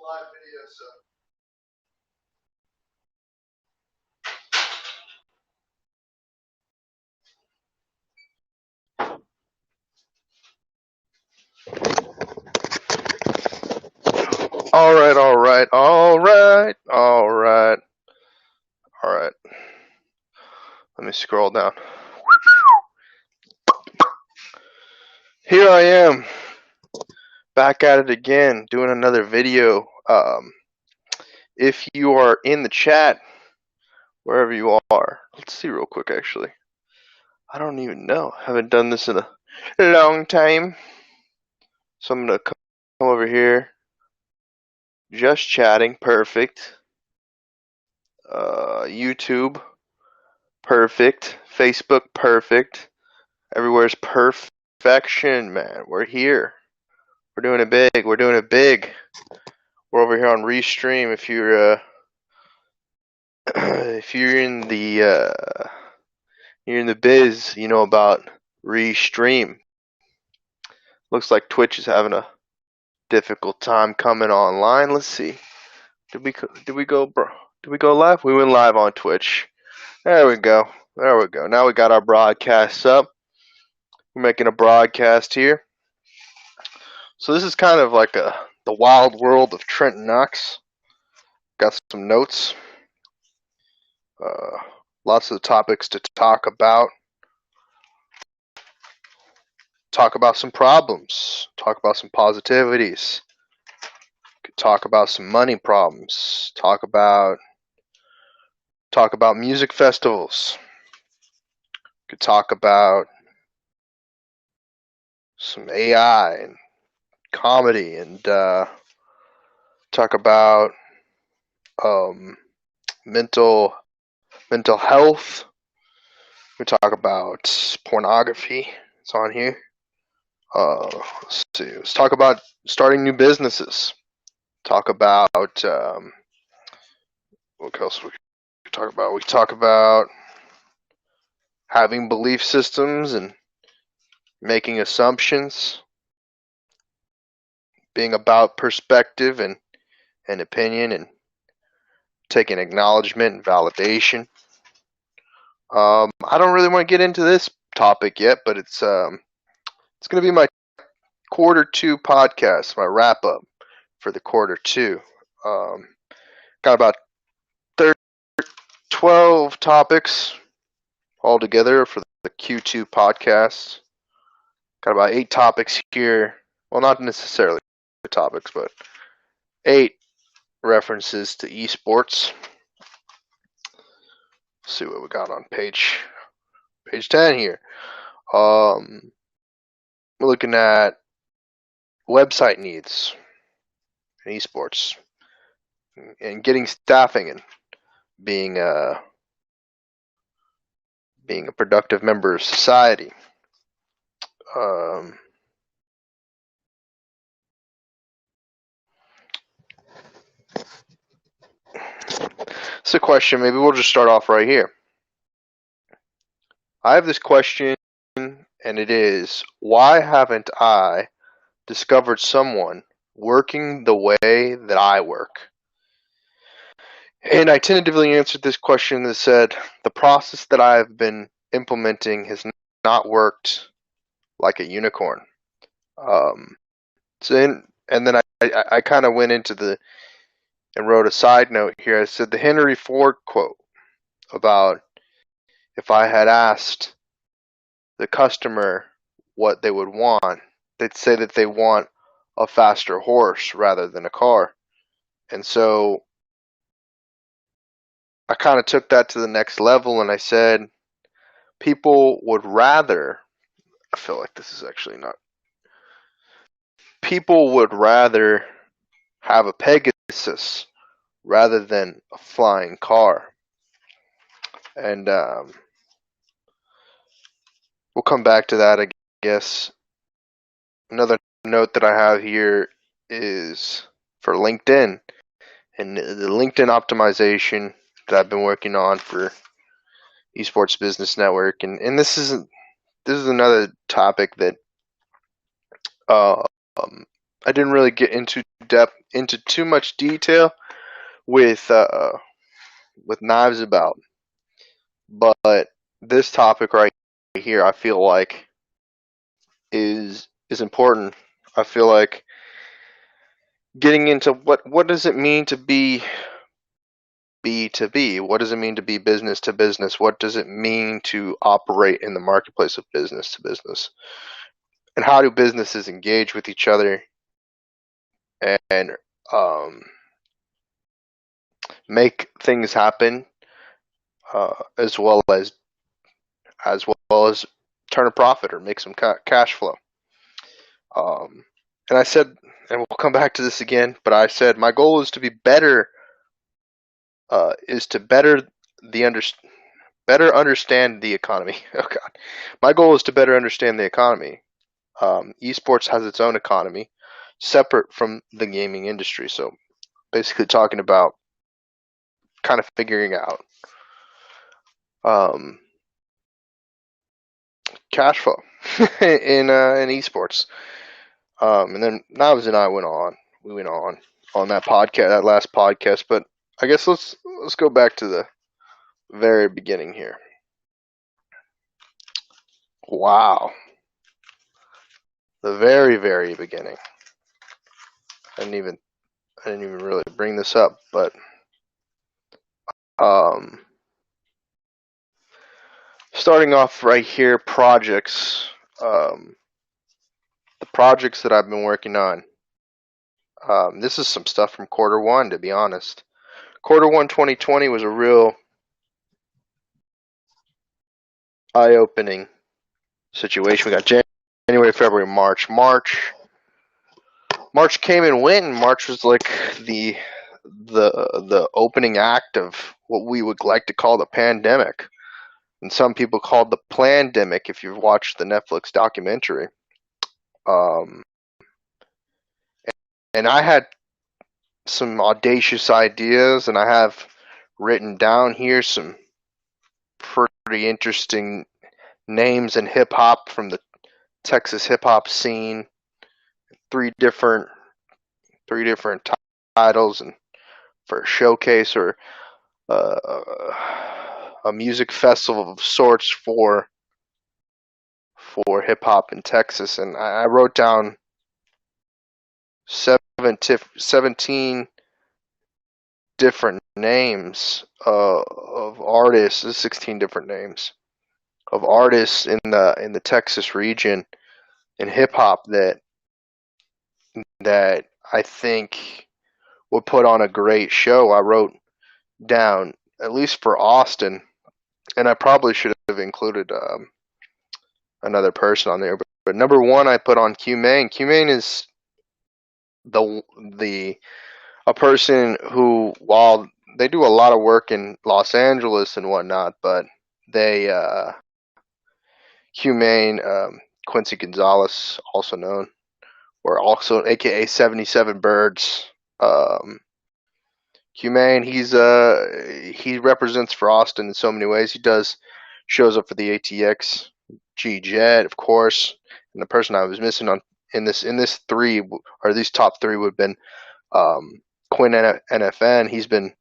live video, so. All right. Let me scroll down. Here I am, back at it again, doing another video. If you are in the chat, wherever you are, let's see real quick. Actually, I don't even know. Haven't done this in a long time, so I'm gonna come over here. Just chatting, perfect. YouTube, perfect. Facebook, perfect. Everywhere's perfection, man. We're here. We're doing it big. We're We're over here on Restream. If you're if you're in the biz, you know about Restream. Looks like Twitch is having a difficult time coming online. Let's see. Did we go live? We went live on Twitch. There we go. Now we got our broadcasts up. We're making a broadcast here. So this is kind of like the wild world of Trent Knox. Got some notes. Lots of topics to talk about. Talk about some problems. Talk about some positivities. Talk about some money problems. Talk about music festivals. Could talk about some AI and comedy, and talk about mental health. We talk about pornography. It's on here. Let's see. Let's talk about starting new businesses. Talk about what else we talk about? We talk about having belief systems and making assumptions, being about perspective and opinion, and taking acknowledgement and validation. I don't really want to get into this topic yet, but it's going to be my quarter 2 podcast, my wrap up for the quarter 2. Got about 12 topics altogether for the Q2 podcast. Got about 8 topics here. Well, not necessarily topics, but 8 references to esports. Let's see what we got on page 10 here. We're looking at website needs in esports and getting staffing and being a productive member of society. It's a question. Maybe we'll just start off right here. I have this question, and it is, why haven't I discovered someone working the way that I work? And I tentatively answered this question that said, the process that I have been implementing has not worked like a unicorn. And then I kind of went into and wrote a side note here. I said the Henry Ford quote about if I had asked the customer what they would want, they'd say that they want a faster horse rather than a car. And so I kind of took that to the next level, and I said people would rather, I feel like this is actually not, people would rather have a Pegasus rather than a flying car. And we'll come back to that, I guess. Another note that I have here is for LinkedIn and the LinkedIn optimization that I've been working on for Esports Business Network. And this is another topic that I I didn't really get into too much detail with Knives About, but this topic right here, I feel like is important. I feel like getting into what does it mean to be B to B? What does it mean to be business to business? What does it mean to operate in the marketplace of business to business? And how do businesses engage with each other and um, make things happen, as well as turn a profit or make some cash flow. And I said, and we'll come back to this again, but I said my goal is to be better, is to better understand the economy. Oh God, my goal is to better understand the economy. Esports has its own economy, separate from the gaming industry. So basically, talking about kind of figuring out um, cash flow in esports. And then Navs and I went on. We went on that podcast, that last podcast. But I guess let's go back to the very beginning here. Wow, the very beginning. I didn't even really bring this up, but um, starting off right here, projects. The projects that I've been working on. This is some stuff from quarter one, to be honest. Quarter one 2020 was a real eye-opening situation. We got January, February, March. March came and went, and March was like the opening act of what we would like to call the pandemic, and some people called the plandemic. If you've watched the Netflix documentary, um, and I had some audacious ideas, and I have written down here some pretty interesting names in hip hop from the Texas hip hop scene. Three different titles and for a showcase or uh, a music festival of sorts for hip hop in Texas, and I wrote down 17 different names of artists, 16 different names of artists in the Texas region in hip hop that I think would put on a great show. I wrote down, at least for Austin, and I probably should have included another person on there. But number one, I put on Q-Main. Q-Main is the a person who, while they do a lot of work in Los Angeles and whatnot, but they Q-Main, Quincy Gonzalez, also known, or also AKA 77 Birds. Q-Main, he represents for Austin in so many ways. He shows up for the ATX, G-Jet, of course, and the person I was missing on in this three, or these top three, would have been Quinn NFN. He's been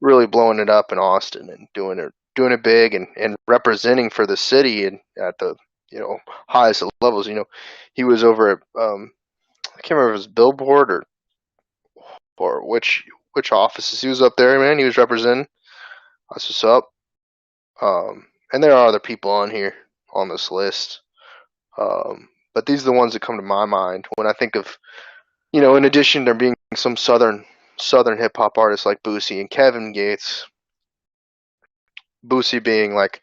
really blowing it up in Austin and doing it big and representing for the city and at the highest levels. He was over at I can't remember if it was Billboard or which offices he was up there. Man, he was representing. That's what's up. And there are other people on here on this list. But these are the ones that come to my mind when I think of, in addition to there being some southern hip hop artists like Boosie and Kevin Gates. Boosie being like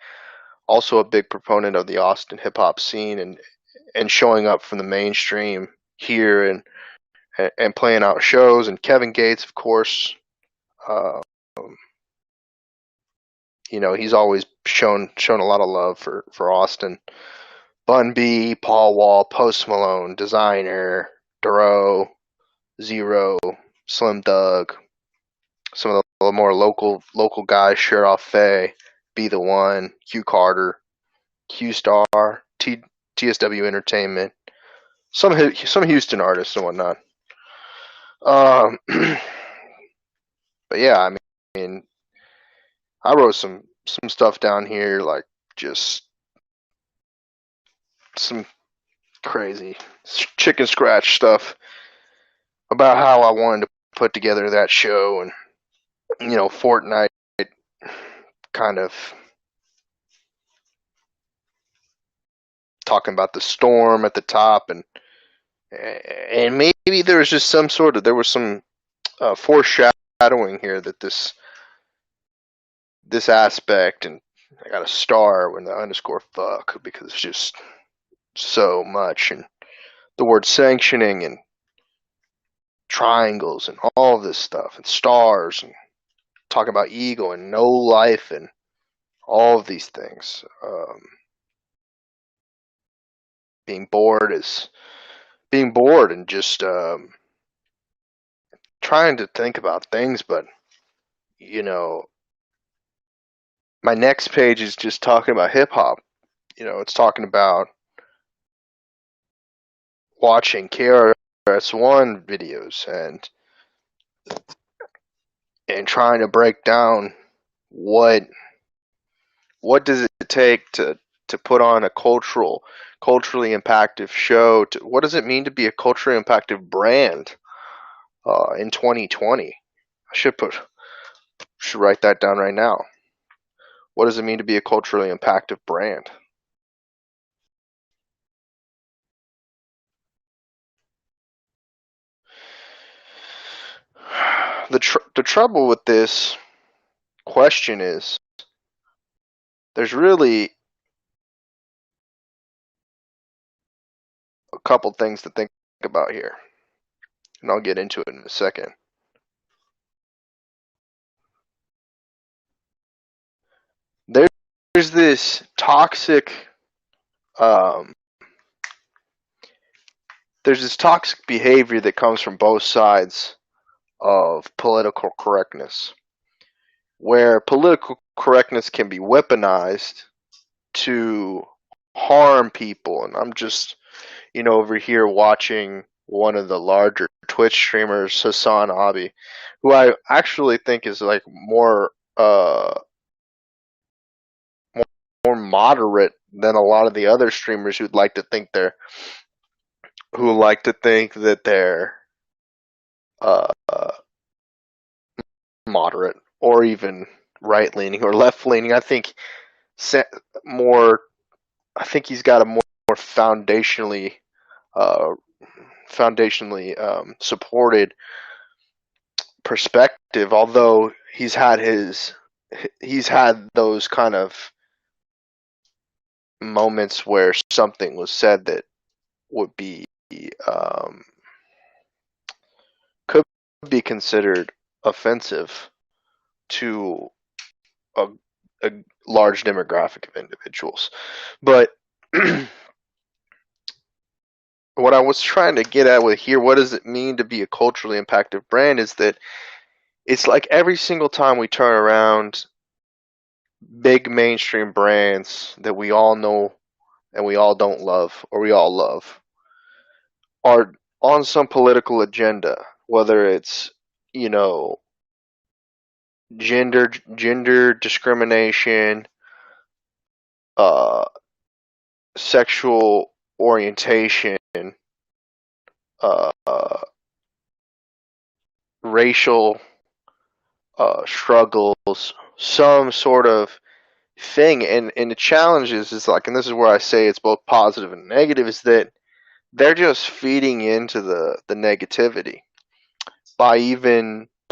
also a big proponent of the Austin hip hop scene and showing up from the mainstream here and playing out shows, and Kevin Gates, of course, um, he's always shown a lot of love for Austin. Bun B, Paul Wall, Post Malone, Designer, Duro, Zero, Slim Doug, some of the more local guys, Shirt Off Faye, Be the One, Q Carter, Q Star, TSW Entertainment, some Houston artists and whatnot. But yeah, I mean, I wrote some stuff down here, like just some crazy chicken scratch stuff about how I wanted to put together that show, and Fortnite kind of talking about the storm at the top, and maybe there was just there was some foreshadowing here that this aspect, and I got a star when the underscore fuck because it's just so much, and the word sanctioning and triangles and all of this stuff and stars and talking about ego and no life and all of these things. Being bored is being bored and just trying to think about things, but you know, my next page is just talking about hip hop. It's talking about watching KRS-One videos and trying to break down what does it take to put on a culturally impactful show. What does it mean to be a culturally impactful brand in 2020? I should write that down right now. What does it mean to be a culturally impactful brand? The trouble with this question is there's really a couple things to think about here, and I'll get into it in a second. There's this toxic um, there's this toxic behavior that comes from both sides of political correctness, where political correctness can be weaponized to harm people. And I'm just, over here watching one of the larger Twitch streamers, Hassan Abi, who I actually think is like more moderate than a lot of the other streamers who like to think that they're uh, moderate or even right leaning or left leaning. More. I think he's got a more foundationally uh, supported perspective. Although he's had those kind of moments where something was said that would be could be considered offensive to a, a large demographic of individuals. But what I was trying to get at with here, what does it mean to be a culturally impactful brand, is that it's like every single time we turn around, big mainstream brands that we all know and we all don't love, or we all love, are on some political agenda, whether it's, you know, gender discrimination, uh, sexual orientation, uh, racial struggles, some sort of thing. And the challenge is like, and this is where I say it's both positive and negative, is that they're just feeding into the negativity by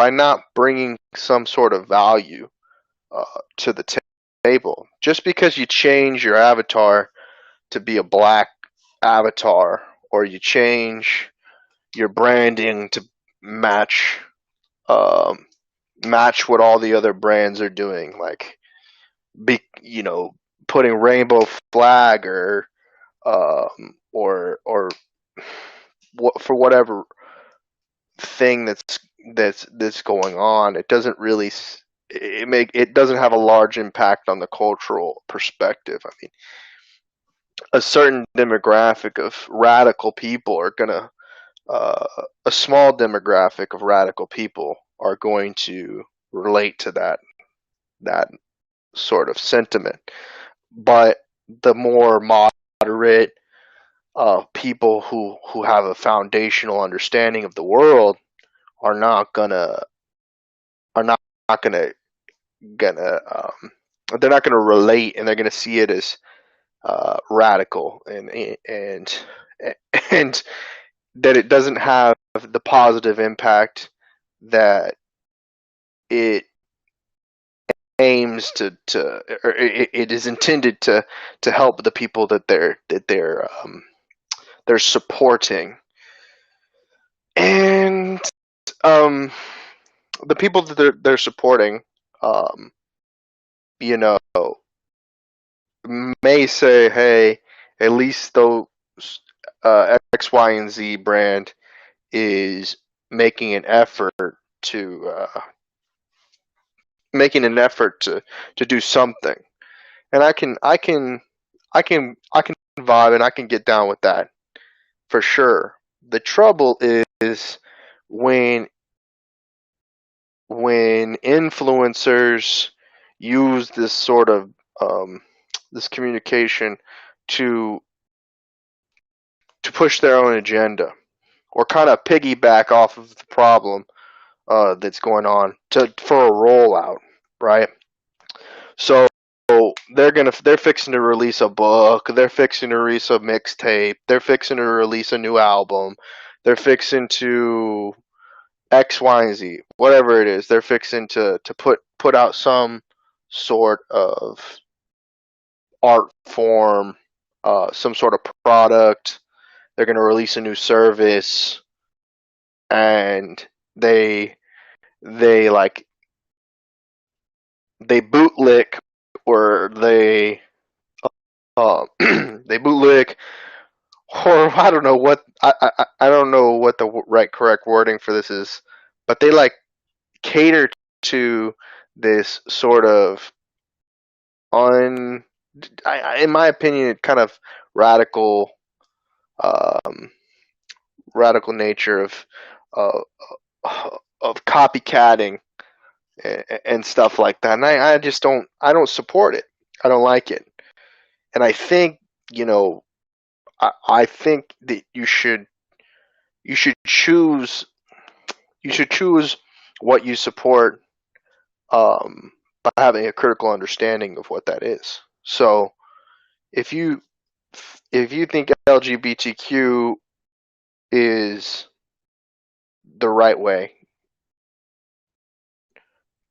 not bringing some sort of value to the table. Just because you change your avatar to be a black avatar, or you change your branding to match um, match what all the other brands are doing, like putting rainbow flag or for whatever thing that's going on. It doesn't really it doesn't have a large impact on the cultural perspective. I mean, a certain demographic of radical people are gonna uh, a small demographic of radical people are going to relate to that sort of sentiment. But the more moderate people who have a foundational understanding of the world are not gonna are not gonna they're not gonna relate, and they're gonna see it as radical, and and that it doesn't have the positive impact that it aims to or it is intended to help the people they're supporting. And um the people that they're supporting, um you know, may say, hey, at least those X, Y, and Z brand is making an effort to to do something. And I can vibe, and I can get down with that for sure. The trouble is when influencers use this sort of this communication to push their own agenda, or kind of piggyback off of the problem that's going on for a rollout, right? So they're fixing to release a book, they're fixing to release a mixtape, they're fixing to release a new album, they're fixing to X, Y, and Z, whatever it is, they're fixing to put out some sort of art form, some sort of product. They're going to release a new service, and they like they bootlick, or they bootlick, or I don't know what I don't know what the right correct wording for this is, but they like cater to this sort of un in my opinion, kind of radical, um, radical nature uh, of copycatting and stuff like that. And I just don't support it. I don't like it. And I think, you know, I think that you should choose what you support, by having a critical understanding of what that is. So if you think LGBTQ is the right way,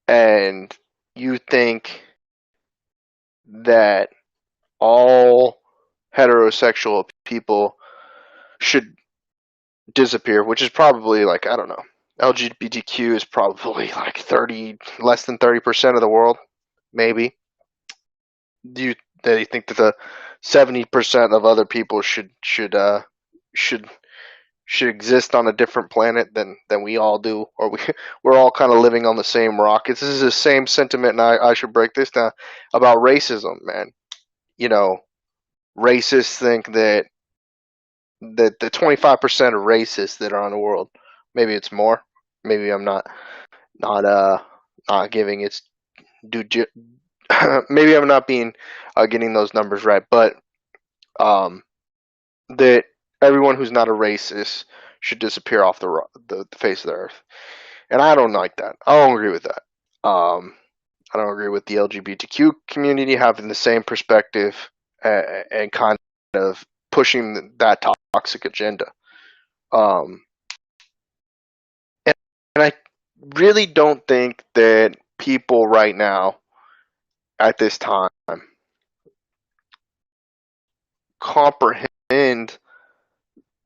and you think that all heterosexual people should disappear, which is probably, like, I don't know, LGBTQ is probably like less than 30% of the world, maybe. Do you They think that the 70% of other people should should exist on a different planet than we all do, or we're all kind of living on the same rock? This is the same sentiment, and I should break this down about racism, man. You know, racists think that the 25% of racists that are on the world, maybe it's more, maybe I'm not not giving its due maybe I'm not being getting those numbers right, but um that everyone who's not a racist should disappear off the face of the earth. And I don't like that. I don't agree with that. I don't agree with the LGBTQ community having the same perspective, and kind of pushing that toxic agenda. Um, and I really don't think that people right now, at this time, comprehend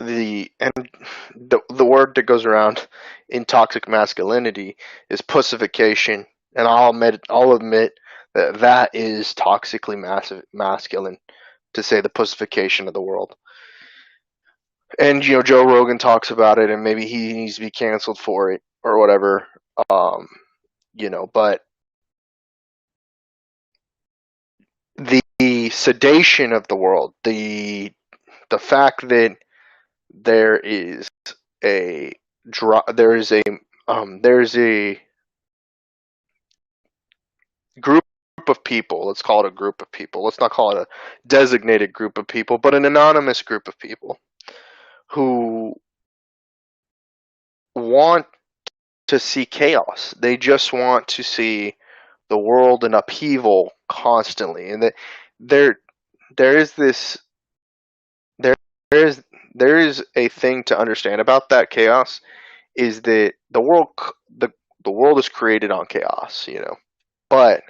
the word that goes around in toxic masculinity is pussification, and I'll admit that that is toxically masculine, to say the pussification of the world. And you know, Joe Rogan talks about it, and maybe he needs to be canceled for it or whatever. Um, but the sedation of the world, the fact that there is a there is a group of people. Let's call it a group of people. Let's not call it a designated group of people, but an anonymous group of people who want to see chaos. They just want to see the world in upheaval constantly, and that there there is this there there is there is a thing to understand about that chaos is that the world is created on chaos, but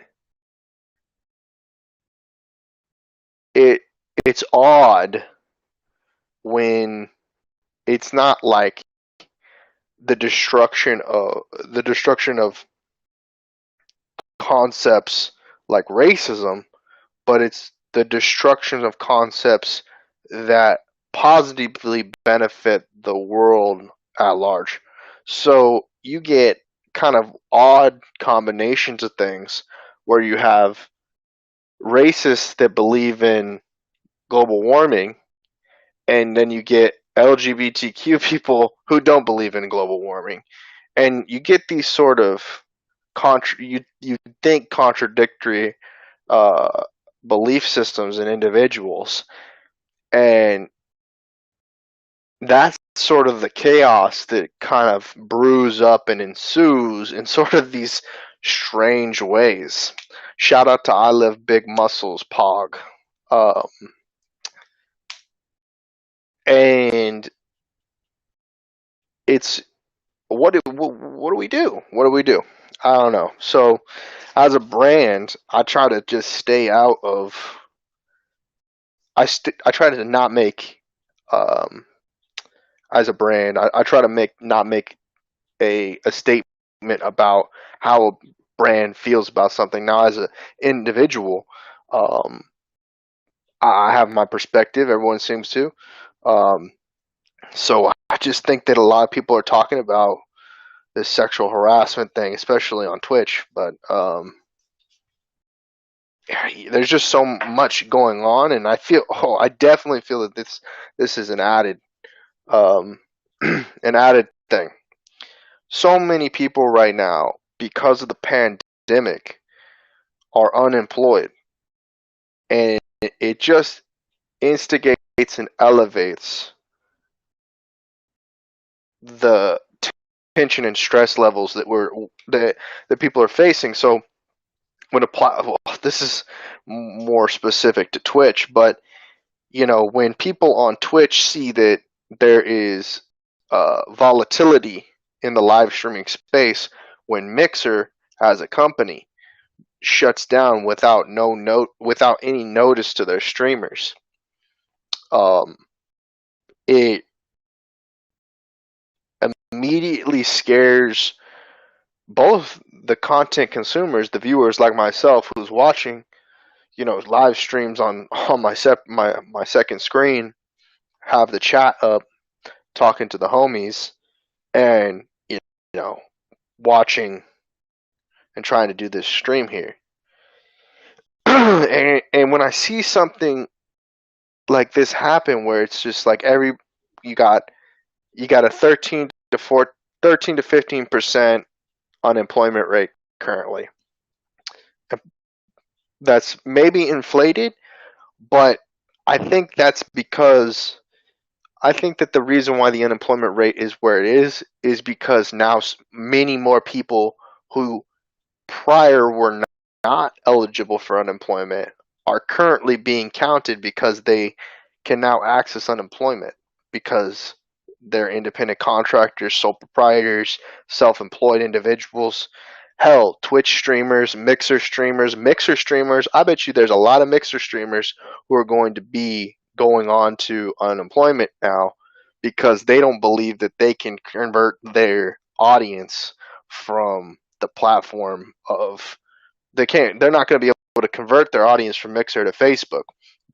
it it's odd when it's not like the destruction of concepts like racism, but it's the destruction of concepts that positively benefit the world at large. So you get kind of odd combinations of things where you have racists that believe in global warming, and then you get LGBTQ people who don't believe in global warming. And you get these sort of you think contradictory uh, belief systems in individuals, and that's sort of the chaos that kind of brews up and ensues in sort of these strange ways. Shout out to I Live Big Muscles Pog. Um, and it's what do we do? What do we do? I don't know. So as a brand, I try to just stay out of. I try to not make um, as a brand. I try to not make a statement about how a brand feels about something. Now, as an individual, um, I have my perspective. Everyone seems to. Um, so I just think that a lot of people are talking about this sexual harassment thing, especially on Twitch. But there's just so much going on, and I definitely feel that this is um, an added thing. So many people right now, because of the pandemic, are unemployed, and it just instigates and elevates the tension and stress levels that people are facing. So this is more specific to Twitch, but when people on Twitch see that there is volatility in the live streaming space, when Mixer as a company shuts down without any notice to their streamers, um, it immediately scares both the content consumers, the viewers like myself, who's watching, live streams on my second screen, have the chat up, talking to the homies, and know watching and trying to do this stream here. and when I see something like this happen, where it's just like you got a 13 to 15% unemployment rate currently. That's maybe inflated, but I think that's because I think that the reason why the unemployment rate is where it is because now many more people who prior were not eligible for unemployment are currently being counted because they can now access unemployment because they're independent contractors, sole proprietors, self-employed individuals. Hell, Twitch streamers, Mixer streamers. I bet you there's a lot of Mixer streamers who are going to be going on to unemployment now because they don't believe that they can convert their audience from the platform of they're not going to be able to convert their audience from Mixer to Facebook,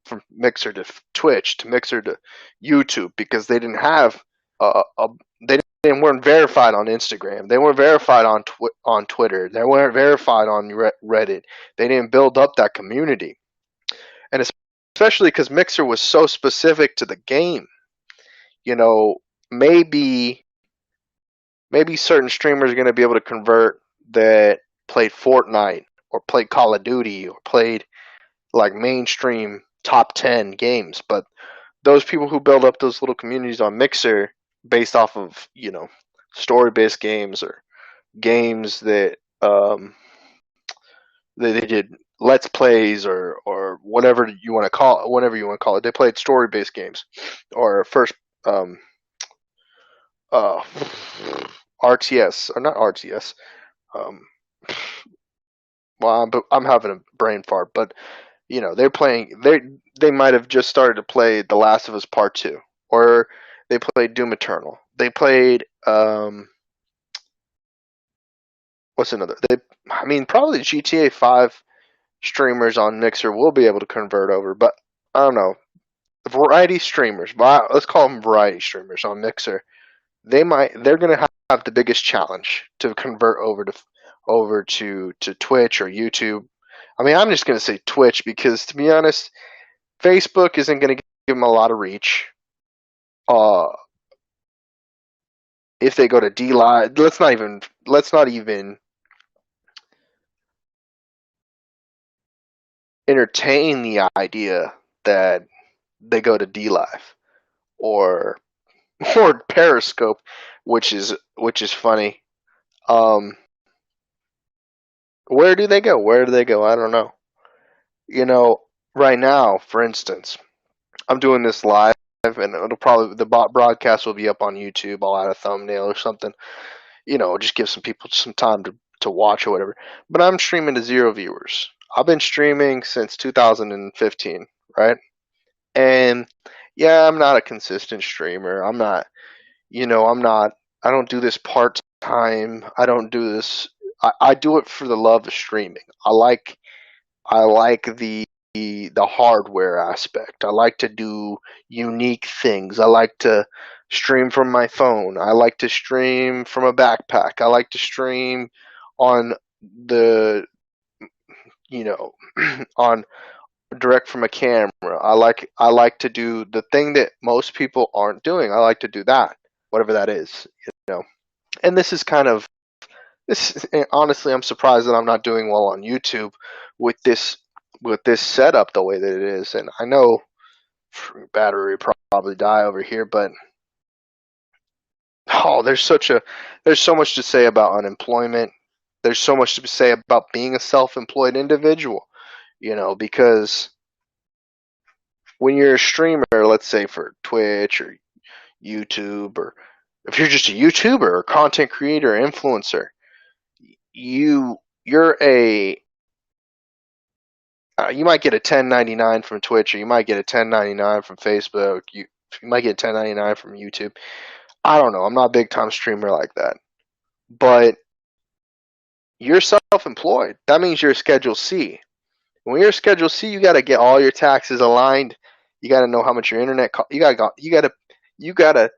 from Mixer to Twitch, to Mixer to YouTube, because they didn't have they weren't verified on Instagram, they weren't verified on Twitter, they weren't verified on Reddit, they didn't build up that community, and especially because Mixer was so specific to the game, maybe maybe certain streamers are going to be able to convert that played Fortnite or played Call of Duty or played like mainstream top 10 games, but those people who build up those little communities on Mixer based off of, story based games or games that they did let's plays or whatever you want to call it, whatever you want to call it. They played story based games or first um uh RTS or not RTS. Um well, I'm having a brain fart, but they're playing. They might have just started to play The Last of Us Part Two, or they played Doom Eternal. They played what's another? Probably GTA 5 streamers on Mixer will be able to convert over, but I don't know. Variety streamers, let's call them variety streamers on Mixer. They're going to have the biggest challenge to convert over to Twitch or YouTube. I'm just going to say Twitch because, to be honest, Facebook isn't going to give them a lot of reach. If they go to D Live, let's not even entertain the idea that they go to D Live or or Periscope, which is funny. Um, where do they go? Where do they go? I don't know. Right now, for instance, I'm doing this live, and it'll probably the broadcast will be up on YouTube. I'll add a thumbnail or something. Just give some people some time to watch or whatever. But I'm streaming to 0 viewers. I've been streaming since 2015, right? And yeah, I'm not a consistent streamer. I'm not, I'm not, I don't do this part time. I don't do this. I do it for the love of streaming. I like the hardware aspect. I like to do unique things. I like to stream from my phone. I like to stream from a backpack. I like to stream on the you know on direct from a camera. I like to do the thing that most people aren't doing. I like to do that, whatever that is. And this is kind of this. Honestly, I'm surprised that I'm not doing well on YouTube with this setup the way that it is. And I know battery probably die over here, but there's so much to say about unemployment. There's so much to say about being a self-employed individual. Because when you're a streamer, let's say for Twitch or YouTube, or if you're just a YouTuber or content creator, or influencer, you're a you might get a 1099 from Twitch, or you might get a 1099 from Facebook. You might get a 1099 from YouTube. I don't know. I'm not a big time streamer like that. But you're self-employed. That means you're a Schedule C. When you're a Schedule C, you got to get all your taxes aligned. You got to know how much your internet costs. You got to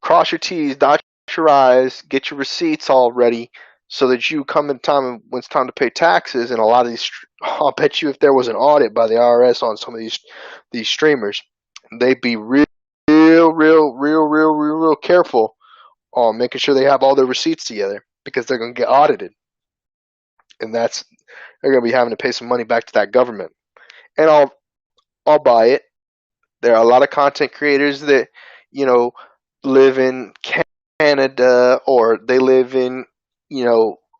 cross your T's, dot your I's, get your receipts all ready so that you come in time when it's time to pay taxes. And a lot of these, I'll bet you if there was an audit by the IRS on some of these streamers, they'd be real careful on making sure they have all their receipts together, because they're going to get audited, and they're going to be having to pay some money back to that government. And I'll buy it. There are a lot of content creators that live in Canada, or they live in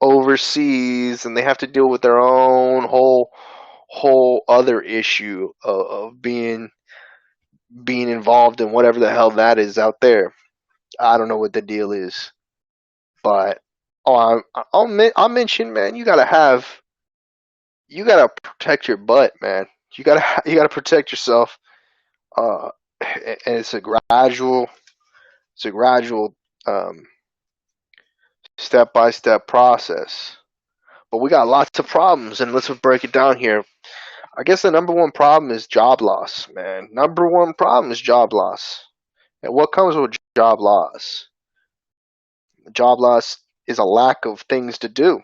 overseas, and they have to deal with their own whole other issue of being involved in whatever the hell that is out there. I don't know what the deal is, but I'll mention, man, you gotta protect your butt, man. You gotta protect yourself. And it's a gradual step by step process. But we got lots of problems, and let's break it down here. I guess the number one problem is job loss, man. Number one problem is job loss. And what comes with job loss? Job loss is a lack of things to do.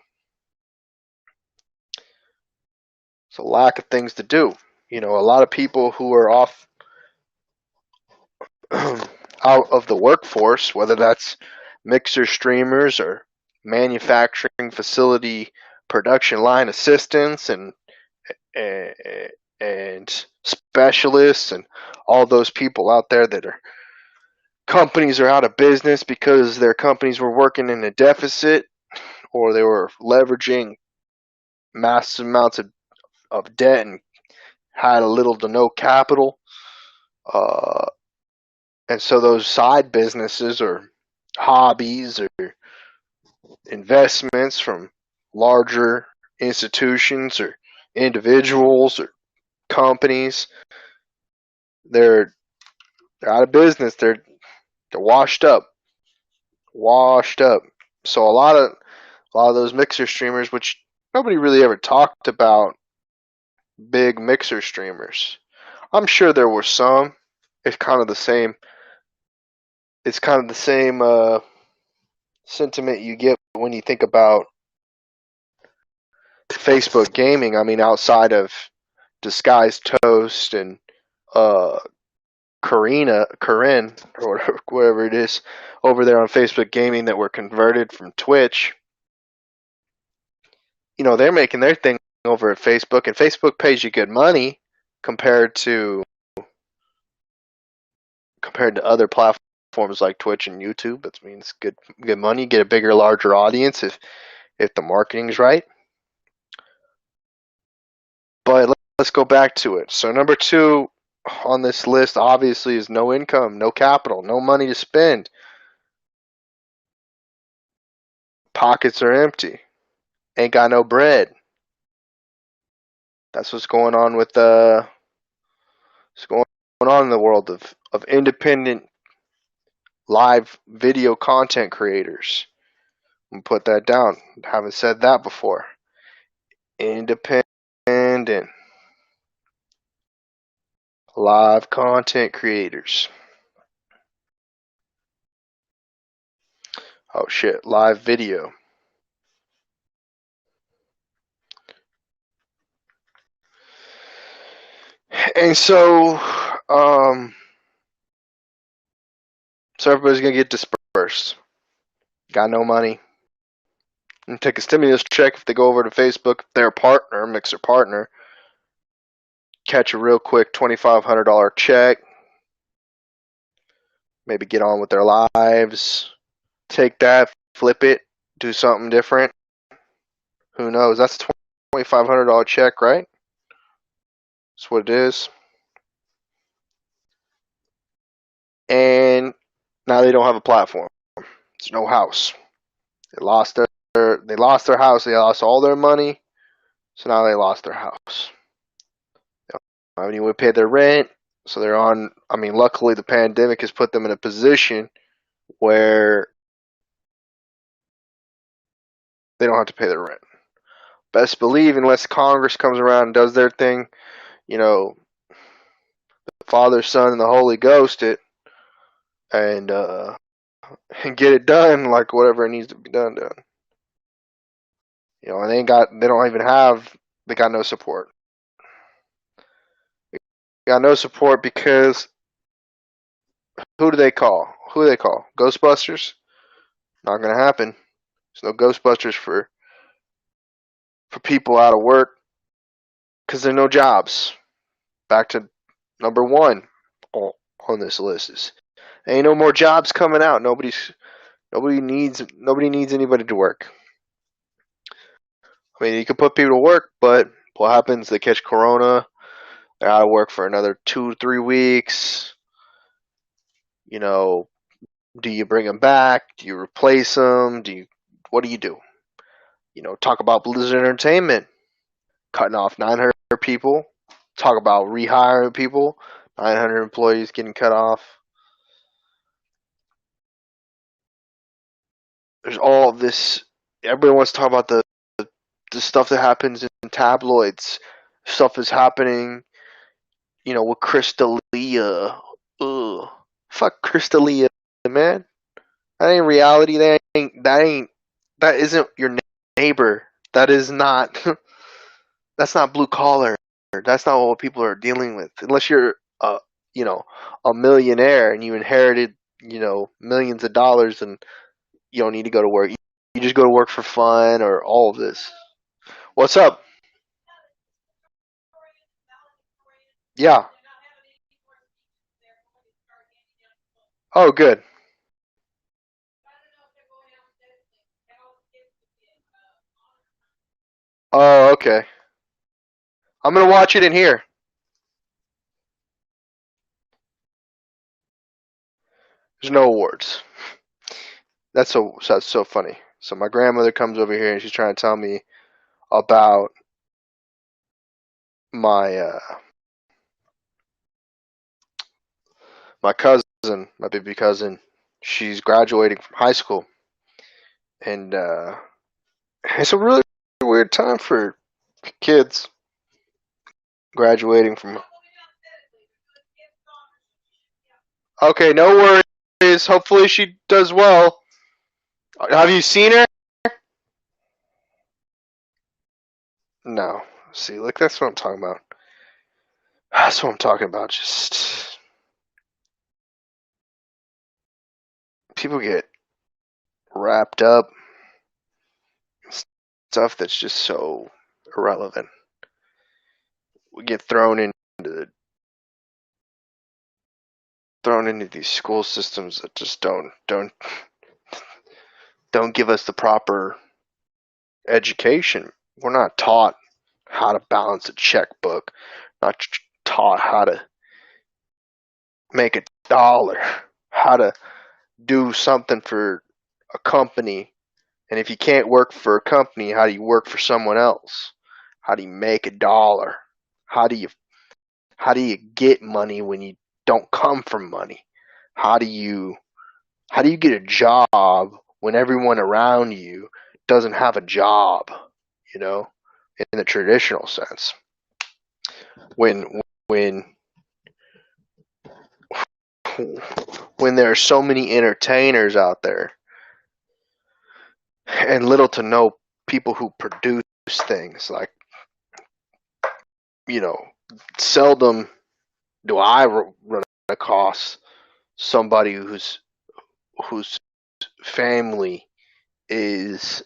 It's a lack of things to do. A lot of people who are off out of the workforce, whether that's mixer streamers or manufacturing facility production line assistants and, and specialists and all those people out there that are companies are out of business because their companies were working in a deficit or they were leveraging massive amounts of debt and had a little to no capital. Uh, and so those side businesses or hobbies or investments from larger institutions or individuals or companies, they're they're out of business. They're washed up, washed up. So a lot of those mixer streamers, which nobody really ever talked about, big mixer streamers. I'm sure there were some. It's kind of the same. It's kind of the same sentiment you get when you think about Facebook gaming. I mean, outside of Disguised Toast and uh, Corinne, or whatever it is, over there on Facebook gaming that were converted from Twitch. They're making their thing over at Facebook, and Facebook pays you good money compared to other platforms like Twitch and YouTube. That means good money, get a bigger, larger audience if the marketing's right. But let's go back to it. So number 2 on this list obviously is no income, no capital, no money to spend. Pockets are empty. Ain't got no bread. That's what's going on with what's going on in the world of independent live video content creators. I'm gonna put that down. Haven't said that before. Independent live content creators. Oh shit, live video. And so everybody's gonna get dispersed. Got no money. And take a stimulus check if they go over to Facebook, if they're a partner, mixer partner. Catch a real quick $2,500 check. Maybe get on with their lives. Take that, flip it, do something different. Who knows? That's a $2,500 check, right? That's what it is. And now they don't have a platform. There's no house. They lost their house. They lost all their money. So now they lost their house. They don't have any way to pay their rent. So they're on. I mean, luckily the pandemic has put them in a position where they don't have to pay their rent. Best believe, unless Congress comes around and does their thing, the Father, Son, and the Holy Ghost it, and get it done, like whatever it needs to be done. And they don't even have, they got no support. They got no support because who do they call? Ghostbusters? Not gonna happen. There's no Ghostbusters for people out of work because there are no jobs. Back to number 1 on this list is ain't no more jobs coming out. Nobody needs anybody to work. I mean, you can put people to work, but what happens? They catch corona. They're out of work for another 2 to 3 weeks. Do you bring them back? Do you replace them? What do you do? Talk about Blizzard Entertainment cutting off 900 people. Talk about rehiring people. 900 employees getting cut off. There's all this. Everybody wants to talk about the stuff that happens in tabloids. Stuff is happening, with Crystalia. Ugh. Fuck Crystalia, man. That ain't reality. That isn't your neighbor. That is not. That's not blue collar. That's not what people are dealing with. Unless you're a millionaire and you inherited, millions of dollars and you don't need to go to work. You just go to work for fun or all of this. What's up? Yeah. Oh, good. Oh, okay. I'm gonna watch it in here. There's no awards. That's so funny. So my grandmother comes over here and she's trying to tell me about my my cousin, my baby cousin. She's graduating from high school, and it's a really weird time for kids graduating from. Okay, no worries. Hopefully she does well. Have you seen her? No. See, look, that's what I'm talking about. That's what I'm talking about. Just people get wrapped up in stuff that's just so irrelevant. We get thrown into these school systems that just don't give us the proper education. We're not taught how to balance a checkbook, not taught how to make a dollar, how to do something for a company. And if you can't work for a company, how do you work for someone else? How do you make a dollar? How do you how do you get money when you don't come from money? How do you how do you get a job when everyone around you doesn't have a job, you know, in the traditional sense? When when there are so many entertainers out there and little to no people who produce things, like, you know, seldom do I run across somebody whose family is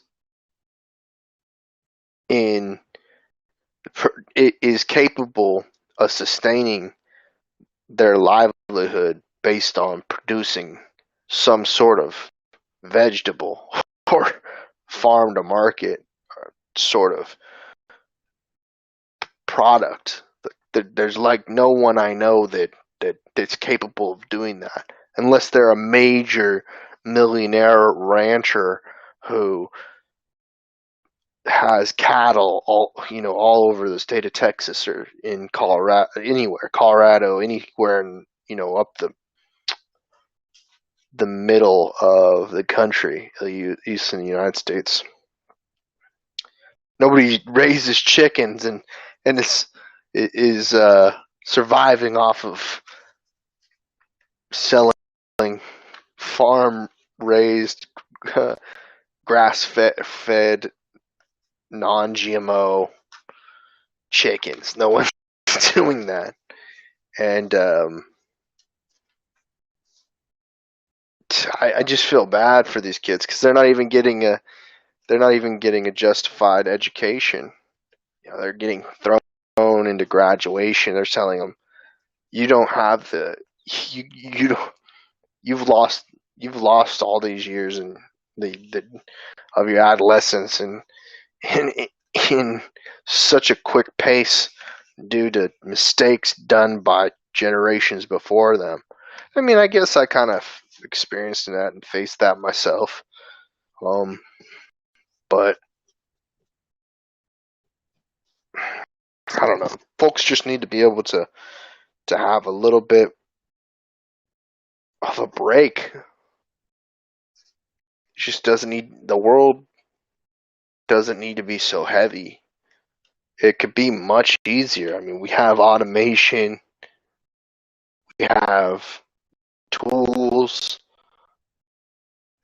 in is capable of sustaining their livelihood based on producing some sort of vegetable or farm to market sort of product. There's like no one I know that's capable of doing that, unless they're a major millionaire rancher who has cattle all over the state of Texas or in Colorado, anywhere in, up the middle of the country, eastern United States. Nobody raises chickens and is surviving off of selling farm raised, grass fed non GMO chickens. No one's doing that, and I just feel bad for these kids because they're not even getting a justified education. They're getting thrown into graduation. They're telling them you don't have you don't you've lost all these years and the of your adolescence and in in such a quick pace due to mistakes done by generations before them. I mean, I guess I kind of experienced that and faced that myself. Um, but I don't know. Folks just need to be able to have a little bit of a break. It just doesn't need the world doesn't need to be so heavy. It could be much easier. I mean, we have automation, we have tools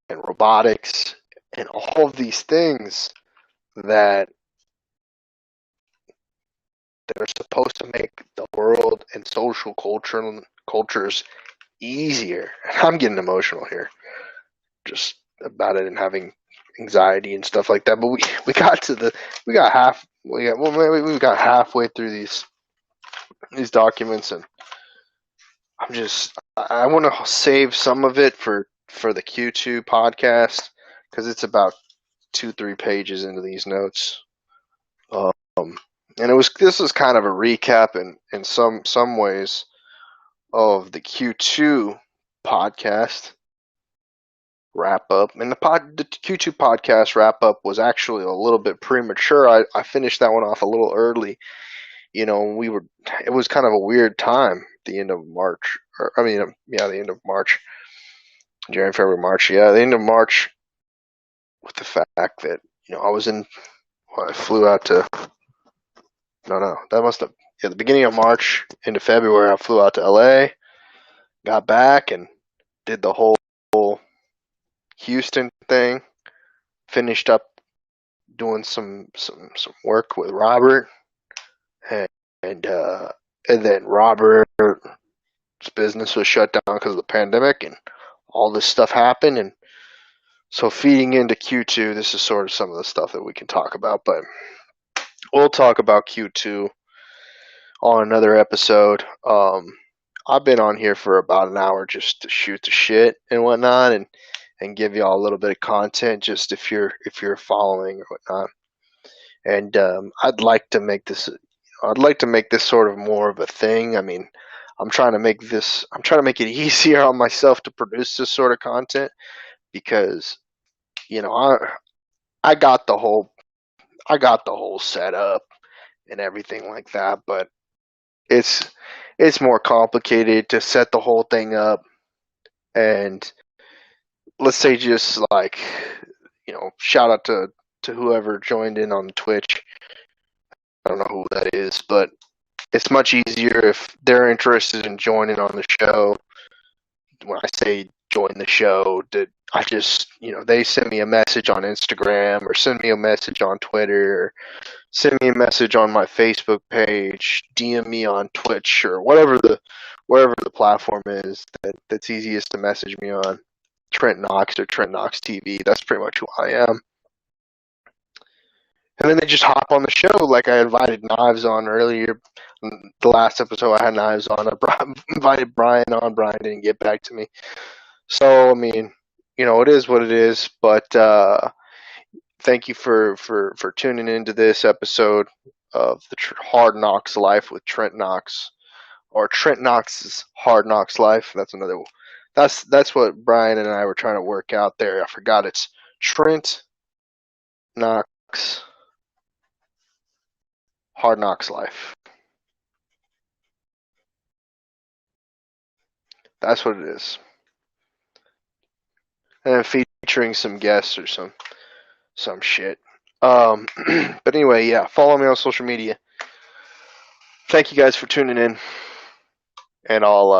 and robotics and all of these things that that are supposed to make the world and social cultures easier. I'm getting emotional here. Just about it and having anxiety and stuff like that. But we got halfway through these documents, and I want to save some of it for the Q2 podcast because it's about 2-3 pages into these notes. And this was kind of a recap in some ways of the Q2 podcast wrap up. And the Q2 podcast wrap up was actually a little bit premature. I finished that one off a little early. It was kind of a weird time, the end of March. The end of March. January, February, March. Yeah, the end of March, with the fact that, I flew out to, no, that must have, yeah, the beginning of March into February, I flew out to LA, got back and did the whole Houston thing, finished up doing some work with Robert, and then Robert's business was shut down because of the pandemic, and all this stuff happened. And so feeding into Q2, this is sort of some of the stuff that we can talk about, but we'll talk about Q2 on another episode. I've been on here for about an hour just to shoot the shit and whatnot, and give y'all a little bit of content, just if you're following or whatnot. And I'd like to make this sort of more of a thing. I mean, I'm trying to make it easier on myself to produce this sort of content because, I got the whole setup and everything like that, but it's more complicated to set the whole thing up. And let's say just like, shout out to whoever joined in on Twitch. I don't know who that is, but it's much easier if they're interested in joining on the show. When I say join the show, I just, they send me a message on Instagram or send me a message on Twitter or send me a message on my Facebook page, DM me on Twitch or wherever the platform is that's easiest to message me on. Trent Knox or Trent Knox TV. That's pretty much who I am. And then they just hop on the show. Like I invited Knives on earlier. The last episode I had Knives on. I invited Brian on. Brian didn't get back to me. So, I mean, it is what it is. But thank you for tuning into this episode of the Hard Knocks Life with Trent Knox. Or Trent Knox's Hard Knocks Life. That's what Brian and I were trying to work out there. I forgot it's Trent Knox Hard Knocks Life. That's what it is. And featuring some guests or some shit. But anyway, yeah, follow me on social media. Thank you guys for tuning in. And I'll